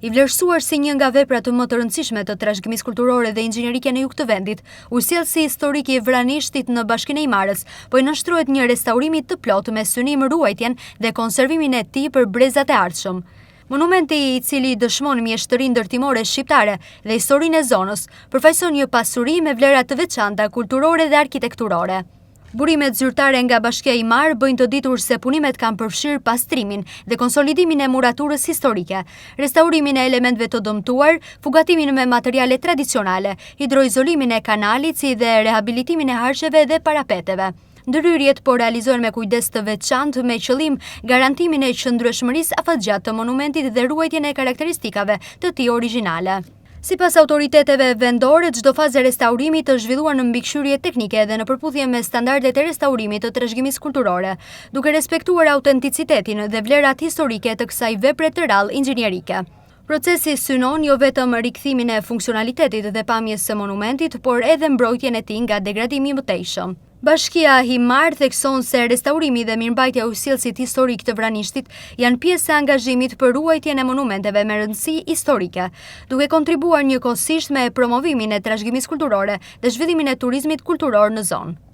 I vlerësuar si një nga veprat më të rëndësishme të trashëgimisë kulturore dhe inxhinerike në jug të vendit, ujësiellsi historik i Vranishtit në Bashkinë e Imarës po i nënshtrohet një restaurimi të plotë me synim ruajtjen dhe konservimin e tij për brezat e ardhshëm. Monumenti, i cili dëshmon mjeshtërinë ndërtimore shqiptare dhe historinë e zonës, përfaqëson një pasuri me vlera të veçanta kulturore dhe arkitekturore. Burimet zyrtare nga Bashkia e Imarë bëjnë të ditur se punimet kanë përfshirë pastrimin dhe konsolidimin e muraturës historike, restaurimin e elementëve të dëmtuar, fugatimin me materiale tradicionale, hidroizolimin e kanalit si dhe rehabilitimin e harsheve dhe parapeteve. Ndërhyrjet po realizohen me kujdes të veçantë me qëllim garantimin e qëndrueshmërisë afatgjatë të monumentit dhe ruajtjen e karakteristikave të tij origjinale. Sipas autoriteteve vendore, çdo fazë e restaurimit është zhvilluar në mbikëqyrje teknike dhe në përputhje me standardet e restaurimit të trashëgimisë kulturore, duke respektuar autenticitetin dhe vlerat historike të kësaj vepre të rrallë inxhinierike. Procesi synon jo vetëm rikthimin e funksionalitetit dhe pamjes së monumentit, por edhe mbrojtjen e tij nga degradimi i mëtejshëm. Bashkia e Imarë thekson se restaurimi dhe mirëmbajtja e ujësiellësit historik të Vranishtit janë pjesë e angazhimit për ruajtjen e monumenteve me rëndësi historike, duke kontribuar njëkohësisht me promovimin e trashëgimisë kulturore dhe zhvillimin e turizmit kulturor në zonë.